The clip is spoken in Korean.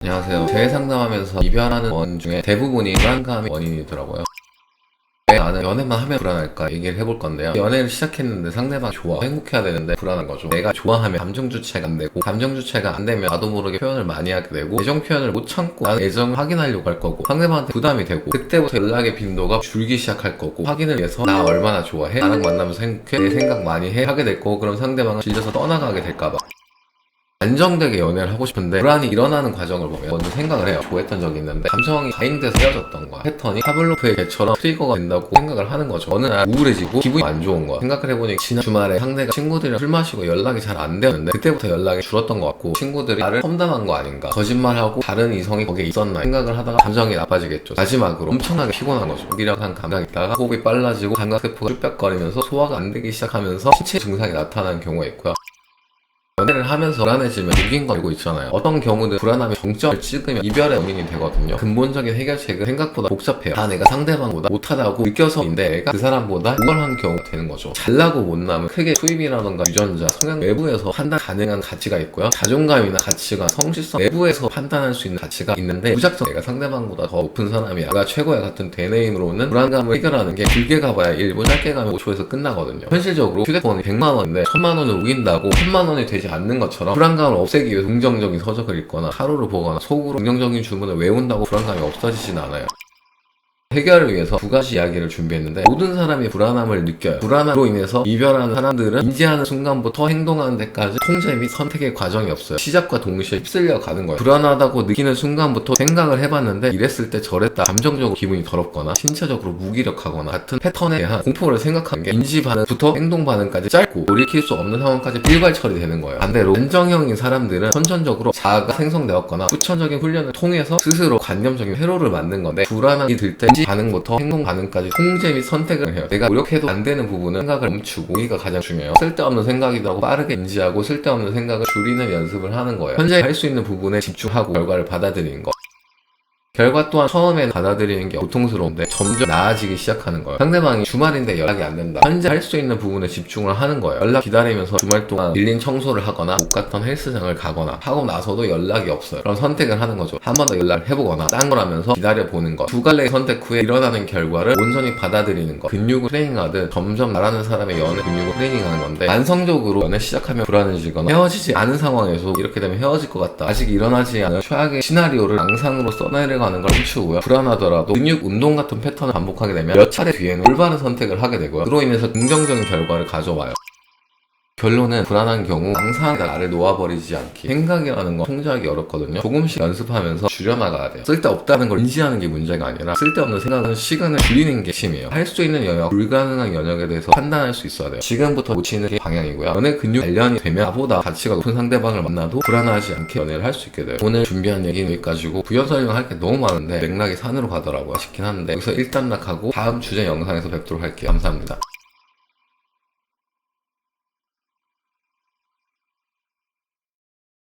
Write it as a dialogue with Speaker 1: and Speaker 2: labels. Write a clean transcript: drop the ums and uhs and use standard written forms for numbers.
Speaker 1: 안녕하세요. 제 상담하면서 이별하는 원 중에 대부분이 불안감이 원인이더라고요. 왜 나는 연애만 하면 불안할까 얘기를 해볼 건데요. 연애를 시작했는데 상대방 좋아, 행복해야 되는데 불안한 거죠. 내가 좋아하면 감정 주체가 안 되고, 감정 주체가 안 되면 나도 모르게 표현을 많이 하게 되고, 애정 표현을 못 참고 나는 애정을 확인하려고 할 거고, 상대방한테 부담이 되고, 그때부터 연락의 빈도가 줄기 시작할 거고, 확인을 위해서 나 얼마나 좋아해? 나랑 만나면서 행복해? 내 생각 많이 해? 하게 될 거고, 그럼 상대방은 질려서 떠나가게 될까봐. 안정되게 연애를 하고 싶은데 불안이 일어나는 과정을 보면 먼저 생각을 해요. 좋아했던 적이 있는데 감정이 과잉돼서 헤어졌던 거야. 패턴이 파블로프의 개처럼 트리거가 된다고 생각을 하는 거죠. 어느 날 우울해지고 기분이 안 좋은 거야. 생각을 해보니 지난 주말에 상대가 친구들이랑 술 마시고 연락이 잘 안 되는데 그때부터 연락이 줄었던 것 같고, 친구들이 나를 험담한 거 아닌가, 거짓말하고 다른 이성이 거기에 있었나 생각을 하다가 감정이 나빠지겠죠. 마지막으로 엄청나게 피곤한 거죠. 미력한 감각이 있다가 호흡이 빨라지고 감각 세포가 쭈뼛거리면서 소화가 안 되기 시작하면서 신체 증상이 나타나는 경우가 있고요. 연애를 하면서 불안해지면 이긴 거 알고 있잖아요. 어떤 경우는 불안함이 정점을 찍으면 이별의 원인이 되거든요. 근본적인 해결책은 생각보다 복잡해요. 다 내가 상대방보다 못하다고 느껴서인데 내가 그 사람보다 우월한 경우가 되는 거죠. 잘나고 못나면 크게 수입이라던가 유전자, 성향 외부에서 판단 가능한 가치가 있고요. 자존감이나 가치관, 성실성 내부에서 판단할 수 있는 가치가 있는데, 무작정 내가 상대방보다 더 높은 사람이야, 내가 최고야 같은 되뇌임으로는 불안감을 해결하는 게 길게 가봐야 1분, 짧게 가면 5초에서 끝나거든요. 현실적으로 휴대폰이 100만 원인데 1000만 원을 우긴다고 1000만 원이 되지 않는 것처럼 불안감을 없애기 위해 긍정적인 서적을 읽거나 하루를 보거나 속으로 긍정적인 주문을 외운다고 불안감이 없어지진 않아요. 해결을 위해서 두 가지 이야기를 준비했는데, 모든 사람이 불안함을 느껴요. 불안함으로 인해서 이별하는 사람들은 인지하는 순간부터 행동하는 데까지 통제 및 선택의 과정이 없어요. 시작과 동시에 휩쓸려 가는 거예요. 불안하다고 느끼는 순간부터 생각을 해봤는데 이랬을 때 저랬다, 감정적으로 기분이 더럽거나 신체적으로 무기력하거나 같은 패턴에 대한 공포를 생각하는 게 인지 반응부터 행동 반응까지 짧고 돌이킬 수 없는 상황까지 일괄 처리되는 거예요. 반대로 안정형인 사람들은 선천적으로 자아가 생성되었거나 후천적인 훈련을 통해서 스스로 관념적인 회로를 만든 건데, 불안함이 들 때 반응부터 행동 반응까지 통제 및 선택을 해요. 내가 노력해도 안 되는 부분은 생각을 멈추고, 여기가 가장 중요해요. 쓸데없는 생각이라고 빠르게 인지하고 쓸데없는 생각을 줄이는 연습을 하는 거예요. 현재 할 수 있는 부분에 집중하고 결과를 받아들이는 거. 결과 또한 처음에는 받아들이는 게 고통스러운데 점점 나아지기 시작하는 거예요. 상대방이 주말인데 연락이 안 된다, 현재 할 수 있는 부분에 집중을 하는 거예요. 연락 기다리면서 주말 동안 밀린 청소를 하거나 못 갔던 헬스장을 가거나 하고 나서도 연락이 없어요. 그럼 선택을 하는 거죠. 한 번 더 연락을 해보거나 딴 걸 하면서 기다려보는 거. 두 갈래의 선택 후에 일어나는 결과를 온전히 받아들이는 거. 근육을 트레이닝하듯 점점 나라는 사람의 연애 근육을 트레이닝하는 건데, 만성적으로 연애 시작하면 불안해지거나 헤어지지 않은 상황에서 이렇게 되면 헤어질 것 같다, 아직 일어나지 않은 최악의 시나리오를 망상으로 써내려가는 걸 멈추고요. 불안하더라도 근육 운동 같은 패턴을 반복하게 되면 몇 차례 뒤에는 올바른 선택을 하게 되고요. 그로 인해서 긍정적인 결과를 가져와요. 결론은 불안한 경우 망상에다 나를 놓아버리지 않기. 생각이라는 건 통제하기 어렵거든요. 조금씩 연습하면서 줄여나가야 돼요. 쓸데없다는 걸 인지하는 게 문제가 아니라 쓸데없는 생각은 시간을 줄이는 게 핵심이에요. 할 수 있는 영역, 불가능한 영역에 대해서 판단할 수 있어야 돼요. 지금부터 놓치는 게 방향이고요. 연애 근육 단련이 되면 나보다 가치가 높은 상대방을 만나도 불안하지 않게 연애를 할 수 있게 돼요. 오늘 준비한 얘기는 여기까지고, 부연 설명할 게 너무 많은데 맥락이 산으로 가더라고요 싶긴 한데, 여기서 일단락하고 다음 주제 영상에서 뵙도록 할게요. 감사합니다.